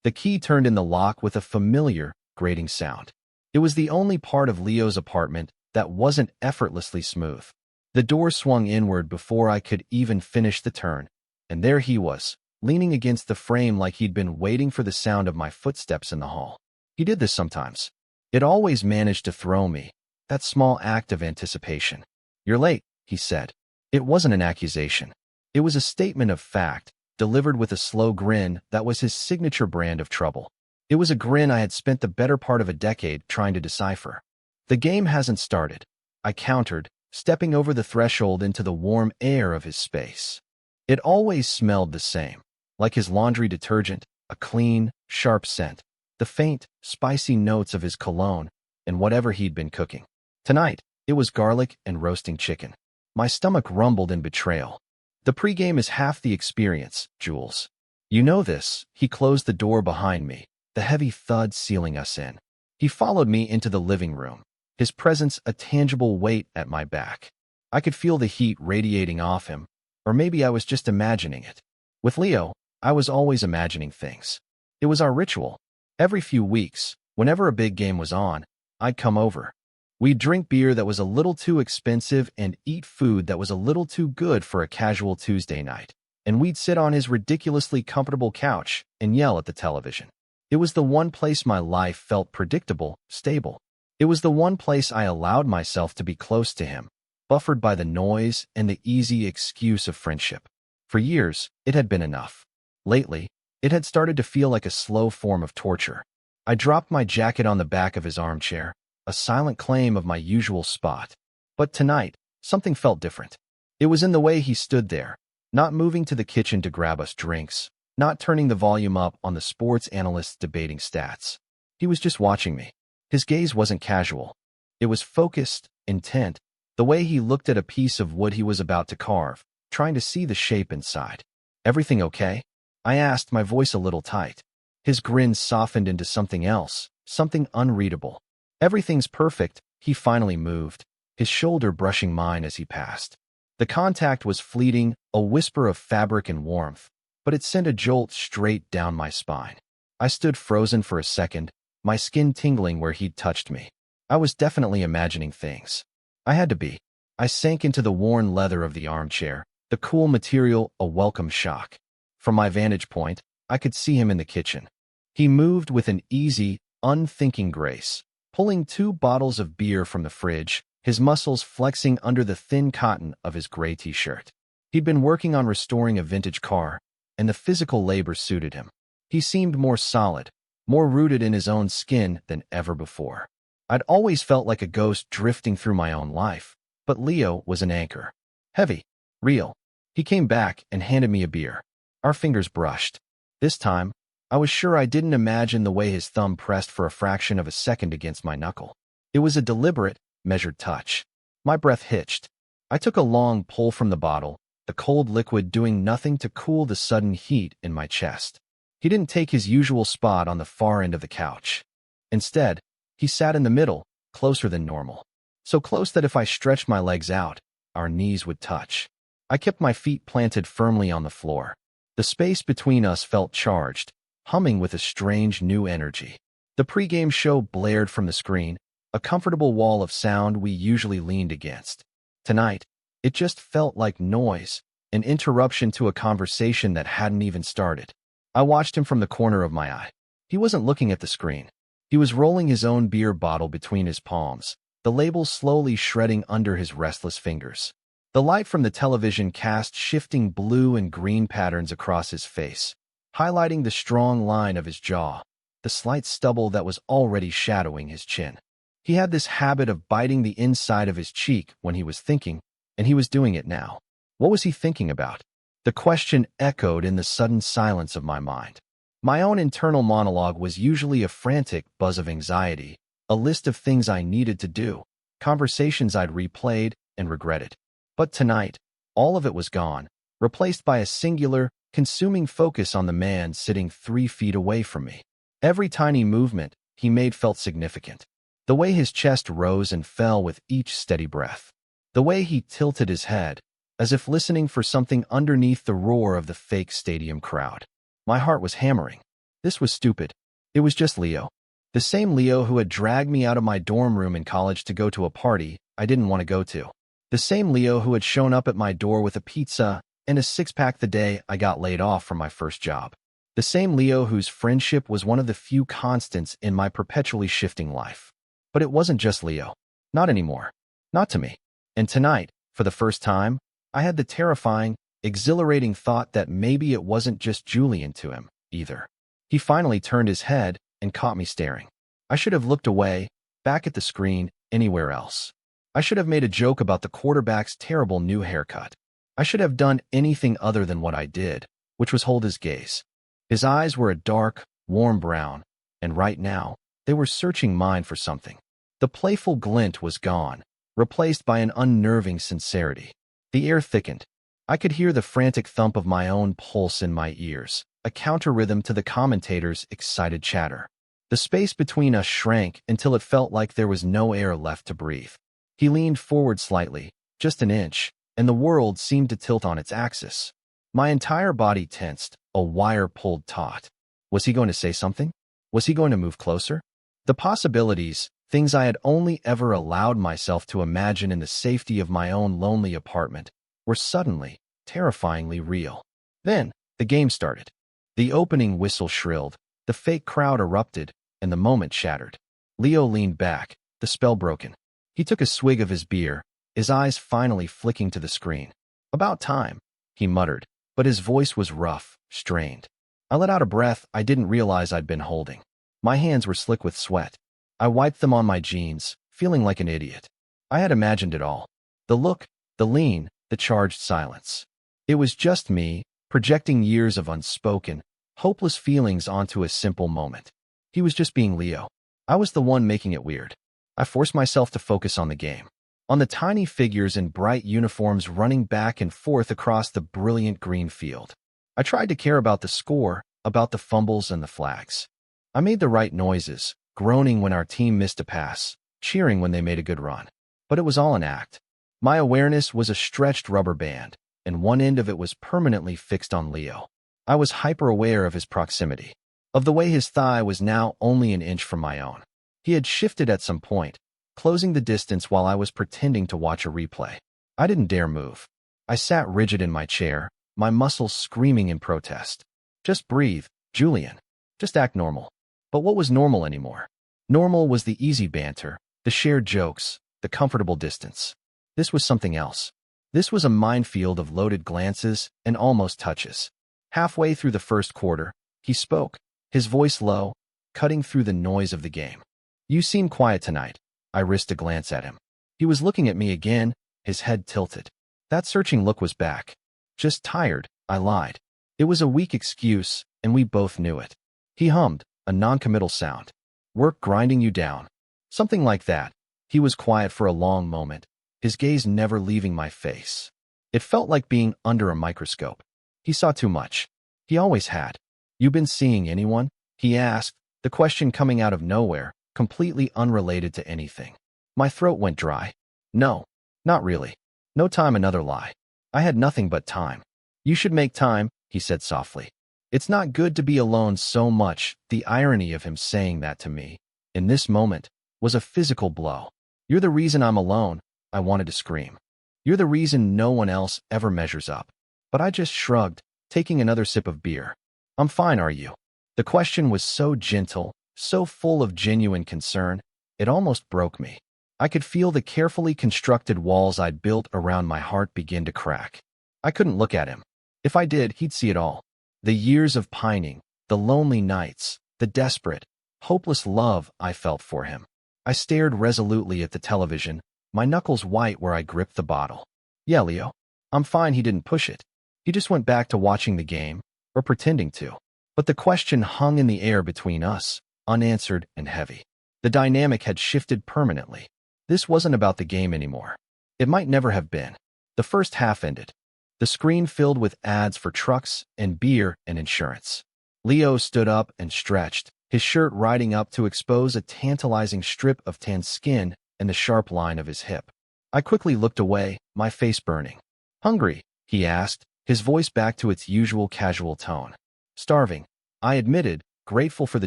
The key turned in the lock with a familiar, grating sound. It was the only part of Leo's apartment that wasn't effortlessly smooth. The door swung inward before I could even finish the turn, and there he was, leaning against the frame like he'd been waiting for the sound of my footsteps in the hall. He did this sometimes. It always managed to throw me, that small act of anticipation. "You're late," he said. It wasn't an accusation. It was a statement of fact, delivered with a slow grin that was his signature brand of trouble. It was a grin I had spent the better part of a decade trying to decipher. "The game hasn't started," I countered, stepping over the threshold into the warm air of his space. It always smelled the same, like his laundry detergent, a clean, sharp scent, the faint, spicy notes of his cologne, and whatever he'd been cooking. Tonight, it was garlic and roasting chicken. My stomach rumbled in betrayal. "The pregame is half the experience, Jules. You know this." He closed the door behind me, the heavy thud sealing us in. He followed me into the living room, his presence a tangible weight at my back. I could feel the heat radiating off him, or maybe I was just imagining it. With Leo, I was always imagining things. It was our ritual. Every few weeks, whenever a big game was on, I'd come over. We'd drink beer that was a little too expensive and eat food that was a little too good for a casual Tuesday night. And we'd sit on his ridiculously comfortable couch and yell at the television. It was the one place my life felt predictable, stable. It was the one place I allowed myself to be close to him, buffered by the noise and the easy excuse of friendship. For years, it had been enough. Lately, it had started to feel like a slow form of torture. I dropped my jacket on the back of his armchair, a silent claim of my usual spot. But tonight, something felt different. It was in the way he stood there, not moving to the kitchen to grab us drinks, not turning the volume up on the sports analysts debating stats. He was just watching me. His gaze wasn't casual. It was focused, intent, the way he looked at a piece of wood he was about to carve, trying to see the shape inside. "Everything okay?" I asked, my voice a little tight. His grin softened into something else, something unreadable. "Everything's perfect." He finally moved, his shoulder brushing mine as he passed. The contact was fleeting, a whisper of fabric and warmth, but it sent a jolt straight down my spine. I stood frozen for a second, my skin tingling where he'd touched me. I was definitely imagining things. I had to be. I sank into the worn leather of the armchair, the cool material a welcome shock. From my vantage point, I could see him in the kitchen. He moved with an easy, unthinking grace, pulling 2 bottles of beer from the fridge, his muscles flexing under the thin cotton of his gray t-shirt. He'd been working on restoring a vintage car, and the physical labor suited him. He seemed more solid, more rooted in his own skin than ever before. I'd always felt like a ghost drifting through my own life, but Leo was an anchor. Heavy, real. He came back and handed me a beer. Our fingers brushed. This time, I was sure I didn't imagine the way his thumb pressed for a fraction of a second against my knuckle. It was a deliberate, measured touch. My breath hitched. I took a long pull from the bottle, the cold liquid doing nothing to cool the sudden heat in my chest. He didn't take his usual spot on the far end of the couch. Instead, he sat in the middle, closer than normal. So close that if I stretched my legs out, our knees would touch. I kept my feet planted firmly on the floor. The space between us felt charged, humming with a strange new energy. The pregame show blared from the screen, a comfortable wall of sound we usually leaned against. Tonight, it just felt like noise, an interruption to a conversation that hadn't even started. I watched him from the corner of my eye. He wasn't looking at the screen. He was rolling his own beer bottle between his palms, the label slowly shredding under his restless fingers. The light from the television cast shifting blue and green patterns across his face, highlighting the strong line of his jaw, the slight stubble that was already shadowing his chin. He had this habit of biting the inside of his cheek when he was thinking, and he was doing it now. What was he thinking about? The question echoed in the sudden silence of my mind. My own internal monologue was usually a frantic buzz of anxiety, a list of things I needed to do, conversations I'd replayed and regretted. But tonight, all of it was gone, replaced by a singular, consuming focus on the man sitting 3 feet away from me. Every tiny movement he made felt significant. The way his chest rose and fell with each steady breath. The way he tilted his head, as if listening for something underneath the roar of the fake stadium crowd. My heart was hammering. This was stupid. It was just Leo. The same Leo who had dragged me out of my dorm room in college to go to a party I didn't want to go to. The same Leo who had shown up at my door with a pizza and a six-pack the day I got laid off from my first job. The same Leo whose friendship was one of the few constants in my perpetually shifting life. But it wasn't just Leo. Not anymore. Not to me. And tonight, for the first time, I had the terrifying, exhilarating thought that maybe it wasn't just Julian to him, either. He finally turned his head and caught me staring. I should have looked away, back at the screen, anywhere else. I should have made a joke about the quarterback's terrible new haircut. I should have done anything other than what I did, which was hold his gaze. His eyes were a dark, warm brown, and right now, they were searching mine for something. The playful glint was gone, replaced by an unnerving sincerity. The air thickened. I could hear the frantic thump of my own pulse in my ears, a counter-rhythm to the commentator's excited chatter. The space between us shrank until it felt like there was no air left to breathe. He leaned forward slightly, just an inch, and the world seemed to tilt on its axis. My entire body tensed, a wire pulled taut. Was he going to say something? Was he going to move closer? The possibilities, things I had only ever allowed myself to imagine in the safety of my own lonely apartment, were suddenly, terrifyingly real. Then, the game started. The opening whistle shrilled, the fake crowd erupted, and the moment shattered. Leo leaned back, the spell broken. He took a swig of his beer, his eyes finally flicking to the screen. "About time," he muttered, but his voice was rough, strained. I let out a breath I didn't realize I'd been holding. My hands were slick with sweat. I wiped them on my jeans, feeling like an idiot. I had imagined it all. The look, the lean, the charged silence. It was just me, projecting years of unspoken, hopeless feelings onto a simple moment. He was just being Leo. I was the one making it weird. I forced myself to focus on the game, on the tiny figures in bright uniforms running back and forth across the brilliant green field. I tried to care about the score, about the fumbles and the flags. I made the right noises, groaning when our team missed a pass, cheering when they made a good run. But it was all an act. My awareness was a stretched rubber band, and one end of it was permanently fixed on Leo. I was hyper-aware of his proximity, of the way his thigh was now only an inch from my own. He had shifted at some point, closing the distance while I was pretending to watch a replay. I didn't dare move. I sat rigid in my chair, my muscles screaming in protest. Just breathe, Julian. Just act normal. But what was normal anymore? Normal was the easy banter, the shared jokes, the comfortable distance. This was something else. This was a minefield of loaded glances and almost touches. Halfway through the first quarter, he spoke, his voice low, cutting through the noise of the game. "You seem quiet tonight." I risked a glance at him. He was looking at me again, his head tilted. That searching look was back. "Just tired," I lied. It was a weak excuse, and we both knew it. He hummed, a non-committal sound. "Work grinding you down." Something like that. He was quiet for a long moment, his gaze never leaving my face. It felt like being under a microscope. He saw too much. He always had. "You been seeing anyone?" he asked, the question coming out of nowhere, completely unrelated to anything. My throat went dry. "No, not really. No time." Another lie. I had nothing but time. "You should make time," he said softly. It's not good to be alone so much. The irony of him saying that to me, in this moment, was a physical blow. "You're the reason I'm alone," I wanted to scream. "You're the reason no one else ever measures up." But I just shrugged, taking another sip of beer. "I'm fine, are you?" The question was so gentle, so full of genuine concern, it almost broke me. I could feel the carefully constructed walls I'd built around my heart begin to crack. I couldn't look at him. If I did, he'd see it all. The years of pining, the lonely nights, the desperate, hopeless love I felt for him. I stared resolutely at the television, my knuckles white where I gripped the bottle. "Yeah, Leo. I'm fine." He didn't push it. He just went back to watching the game, or pretending to. But the question hung in the air between us, unanswered and heavy. The dynamic had shifted permanently. This wasn't about the game anymore. It might never have been. The first half ended. The screen filled with ads for trucks and beer and insurance. Leo stood up and stretched, his shirt riding up to expose a tantalizing strip of tan skin and the sharp line of his hip. I quickly looked away, my face burning. "Hungry?" he asked, his voice back to its usual casual tone. "Starving," I admitted, grateful for the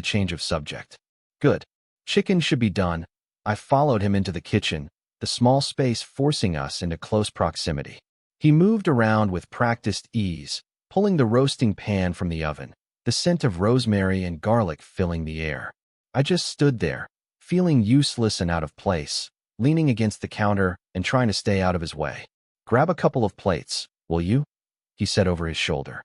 change of subject. Good. Chicken should be done. I followed him into the kitchen, the small space forcing us into close proximity. He moved around with practiced ease, pulling the roasting pan from the oven, the scent of rosemary and garlic filling the air. I just stood there, feeling useless and out of place, leaning against the counter and trying to stay out of his way. "Grab a couple of plates, will you?" he said over his shoulder.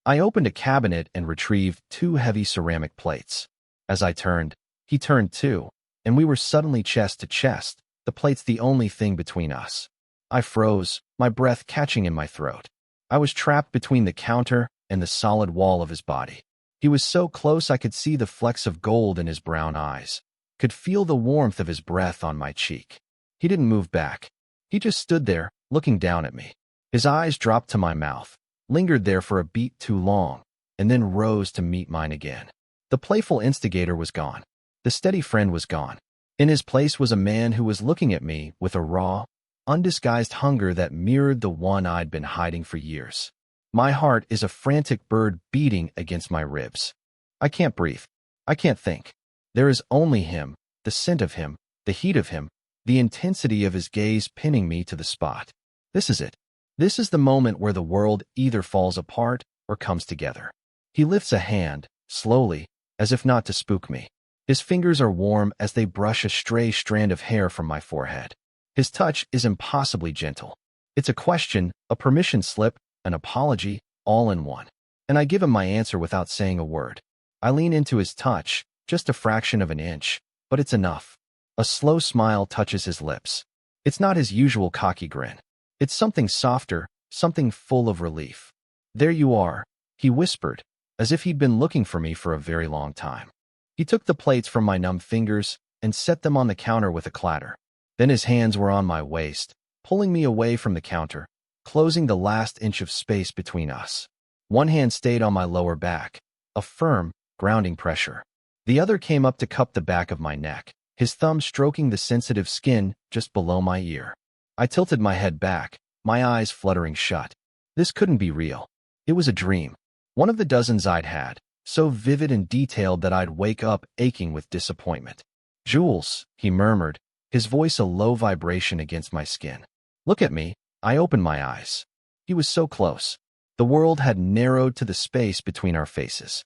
I opened a cabinet and retrieved 2 heavy ceramic plates. As I turned, he turned too, and we were suddenly chest to chest, the plates the only thing between us. I froze, my breath catching in my throat. I was trapped between the counter and the solid wall of his body. He was so close I could see the flecks of gold in his brown eyes, could feel the warmth of his breath on my cheek. He didn't move back. He just stood there, looking down at me. His eyes dropped to my mouth, lingered there for a beat too long, and then rose to meet mine again. The playful instigator was gone. The steady friend was gone. In his place was a man who was looking at me with a raw, undisguised hunger that mirrored the one I'd been hiding for years. My heart is a frantic bird beating against my ribs. I can't breathe. I can't think. There is only him, the scent of him, the heat of him, the intensity of his gaze pinning me to the spot. This is it. This is the moment where the world either falls apart or comes together. He lifts a hand, slowly, as if not to spook me. His fingers are warm as they brush a stray strand of hair from my forehead. His touch is impossibly gentle. It's a question, a permission slip, an apology, all in one. And I give him my answer without saying a word. I lean into his touch, just a fraction of an inch, but it's enough. A slow smile touches his lips. It's not his usual cocky grin. It's something softer, something full of relief. "There you are," he whispered, as if he'd been looking for me for a very long time. He took the plates from my numb fingers and set them on the counter with a clatter. Then his hands were on my waist, pulling me away from the counter, closing the last inch of space between us. One hand stayed on my lower back, a firm, grounding pressure. The other came up to cup the back of my neck, his thumb stroking the sensitive skin just below my ear. I tilted my head back, my eyes fluttering shut. This couldn't be real. It was a dream, one of the dozens I'd had, so vivid and detailed that I'd wake up aching with disappointment. "Jules," he murmured, his voice a low vibration against my skin. "Look at me." I opened my eyes. He was so close. The world had narrowed to the space between our faces.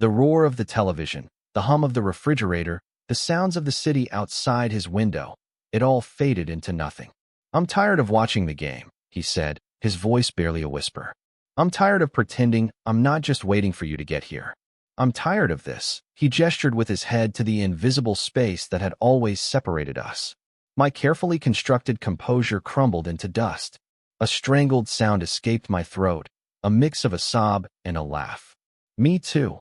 The roar of the television, the hum of the refrigerator, the sounds of the city outside his window, it all faded into nothing. "I'm tired of watching the game," he said, his voice barely a whisper. "I'm tired of pretending I'm not just waiting for you to get here. I'm tired of this." He gestured with his head to the invisible space that had always separated us. My carefully constructed composure crumbled into dust. A strangled sound escaped my throat, a mix of a sob and a laugh. "Me too,"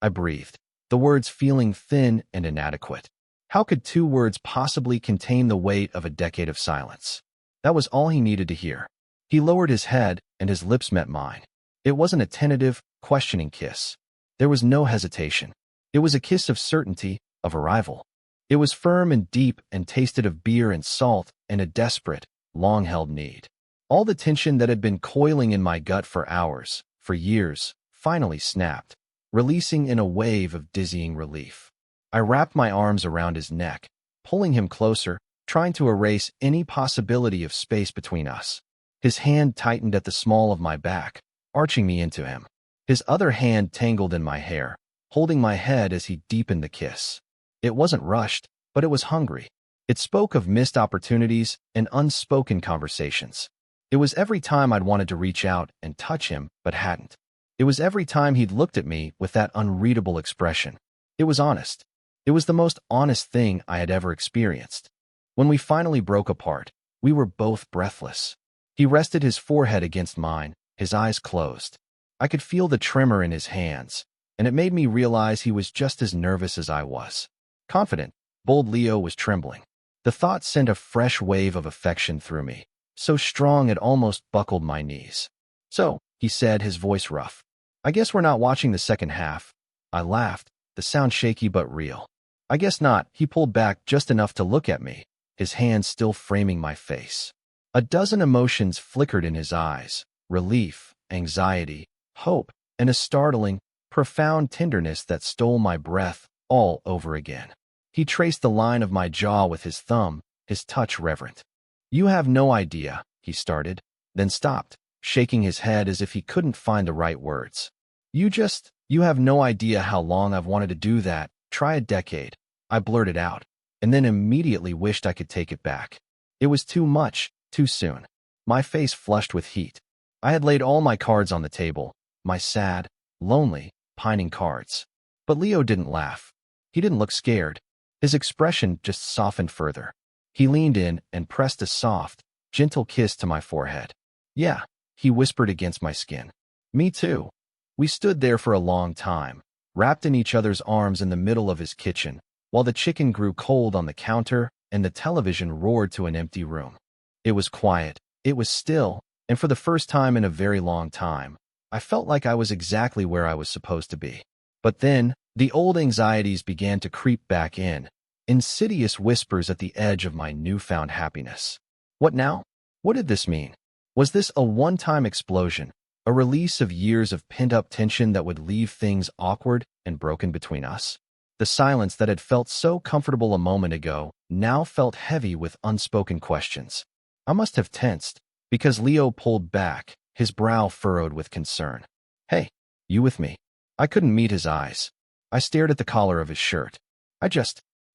I breathed, the words feeling thin and inadequate. How could 2 words possibly contain the weight of a decade of silence? That was all he needed to hear. He lowered his head, and his lips met mine. It wasn't a tentative, questioning kiss. There was no hesitation. It was a kiss of certainty, of arrival. It was firm and deep and tasted of beer and salt and a desperate, long-held need. All the tension that had been coiling in my gut for hours, for years, finally snapped, releasing in a wave of dizzying relief. I wrapped my arms around his neck, pulling him closer, trying to erase any possibility of space between us. His hand tightened at the small of my back, arching me into him. His other hand tangled in my hair, holding my head as he deepened the kiss. It wasn't rushed, but it was hungry. It spoke of missed opportunities and unspoken conversations. It was every time I'd wanted to reach out and touch him, but hadn't. It was every time he'd looked at me with that unreadable expression. It was honest. It was the most honest thing I had ever experienced. When we finally broke apart, we were both breathless. He rested his forehead against mine, his eyes closed. I could feel the tremor in his hands, and it made me realize he was just as nervous as I was. Confident, bold Leo was trembling. The thought sent a fresh wave of affection through me, so strong it almost buckled my knees. "So," he said, his voice rough, "I guess we're not watching the second half." I laughed, the sound shaky but real. "I guess not." He pulled back just enough to look at me, his hands still framing my face. A dozen emotions flickered in his eyes: relief, anxiety, hope, and a startling, profound tenderness that stole my breath all over again. He traced the line of my jaw with his thumb, his touch reverent. "You have no idea," he started, then stopped, shaking his head as if he couldn't find the right words. You have no idea how long I've wanted to do that. Try a decade," I blurted out, and then immediately wished I could take it back. It was too much, too soon. My face flushed with heat. I had laid all my cards on the table, my sad, lonely, pining cards. But Leo didn't laugh. He didn't look scared. His expression just softened further. He leaned in and pressed a soft, gentle kiss to my forehead. "Yeah," he whispered against my skin. "Me too." We stood there for a long time, wrapped in each other's arms in the middle of his kitchen, while the chicken grew cold on the counter and the television roared to an empty room. It was quiet, it was still, and for the first time in a very long time, I felt like I was exactly where I was supposed to be. But then, the old anxieties began to creep back in, insidious whispers at the edge of my newfound happiness. What now? What did this mean? Was this a one-time explosion? A release of years of pent-up tension that would leave things awkward and broken between us? The silence that had felt so comfortable a moment ago now felt heavy with unspoken questions. I must have tensed, because Leo pulled back, his brow furrowed with concern. "Hey, you with me?" I couldn't meet his eyes. I stared at the collar of his shirt.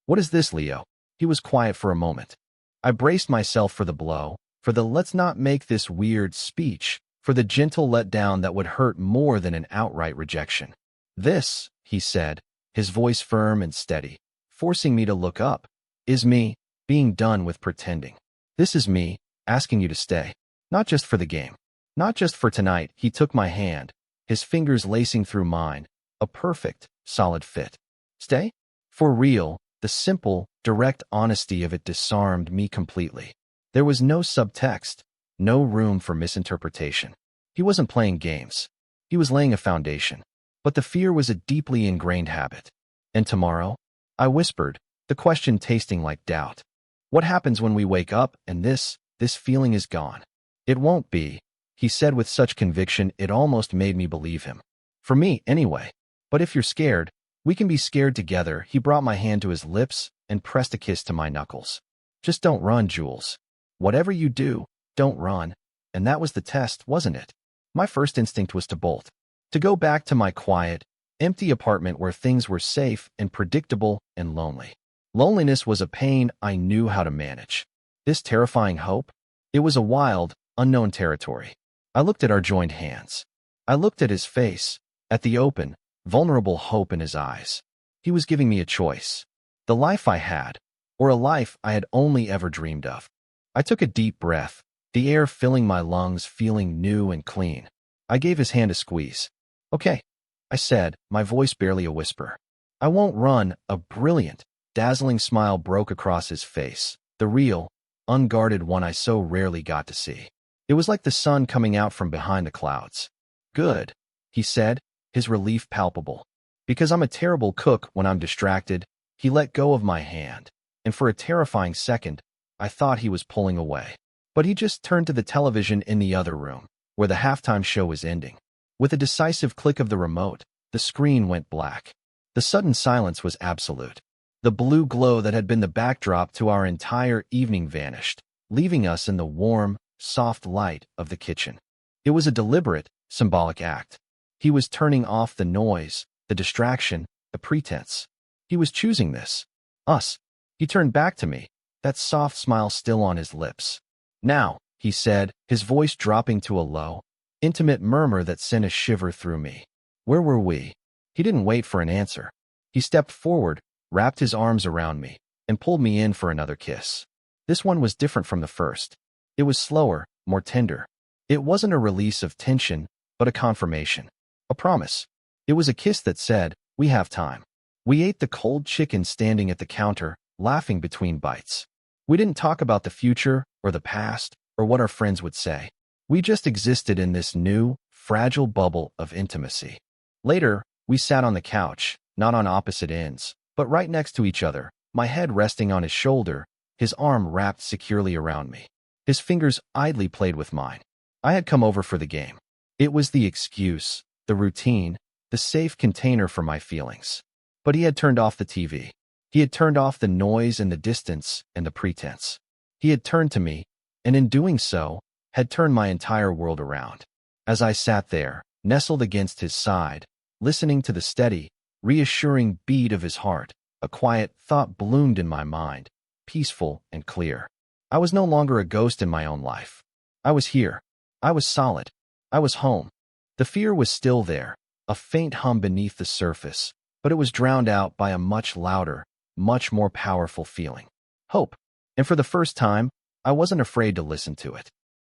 What is this, Leo?" He was quiet for a moment. I braced myself for the blow, for the "let's not make this weird" speech, for the gentle letdown that would hurt more than an outright rejection. "This," he said, his voice firm and steady, forcing me to look up, "is me, being done with pretending. This is me, asking you to stay. Not just for the game. Not just for tonight." He took my hand, his fingers lacing through mine, a perfect, solid fit. "Stay? For real." The simple, direct honesty of it disarmed me completely. There was no subtext, no room for misinterpretation. He wasn't playing games. He was laying a foundation. But the fear was a deeply ingrained habit. "And tomorrow?" I whispered, the question tasting like doubt. "What happens when we wake up and this feeling is gone?" "It won't be," he said with such conviction it almost made me believe him. "For me, anyway. But if you're scared, we can be scared together." He brought my hand to his lips and pressed a kiss to my knuckles. "Just don't run, Jules. Whatever you do, don't run." And that was the test, wasn't it? My first instinct was to bolt. To go back to my quiet, empty apartment where things were safe and predictable and lonely. Loneliness was a pain I knew how to manage. This terrifying hope? It was a wild, unknown territory. I looked at our joined hands. I looked at his face, at the open, vulnerable hope in his eyes. He was giving me a choice. The life I had, or a life I had only ever dreamed of. I took a deep breath, the air filling my lungs feeling new and clean. I gave his hand a squeeze. "Okay," I said, my voice barely a whisper. "I won't run." A brilliant, dazzling smile broke across his face, the real, unguarded one I so rarely got to see. It was like the sun coming out from behind the clouds. "Good," he said, his relief palpable. "Because I'm a terrible cook when I'm distracted." He let go of my hand, and for a terrifying second, I thought he was pulling away. But he just turned to the television in the other room, where the halftime show was ending. With a decisive click of the remote, the screen went black. The sudden silence was absolute. The blue glow that had been the backdrop to our entire evening vanished, leaving us in the warm, soft light of the kitchen. It was a deliberate, symbolic act. He was turning off the noise, the distraction, the pretense. He was choosing this. Us. He turned back to me, that soft smile still on his lips. "Now," he said, his voice dropping to a low, intimate murmur that sent a shiver through me. "Where were we?" He didn't wait for an answer. He stepped forward, wrapped his arms around me, and pulled me in for another kiss. This one was different from the first. It was slower, more tender. It wasn't a release of tension, but a confirmation. A promise. It was a kiss that said, "We have time." We ate the cold chicken standing at the counter, laughing between bites. We didn't talk about the future, or the past, or what our friends would say. We just existed in this new, fragile bubble of intimacy. Later, we sat on the couch, not on opposite ends, but right next to each other, my head resting on his shoulder, his arm wrapped securely around me. His fingers idly played with mine. I had come over for the game. It was the excuse, the routine, the safe container for my feelings. But he had turned off the TV. He had turned off the noise and the distance and the pretense. He had turned to me, and in doing so, had turned my entire world around. As I sat there, nestled against his side, listening to the steady, reassuring beat of his heart, a quiet thought bloomed in my mind, peaceful and clear. I was no longer a ghost in my own life. I was here. I was solid. I was home. The fear was still there, a faint hum beneath the surface, but it was drowned out by a much louder, much more powerful feeling. Hope. And for the first time, I wasn't afraid to listen to it.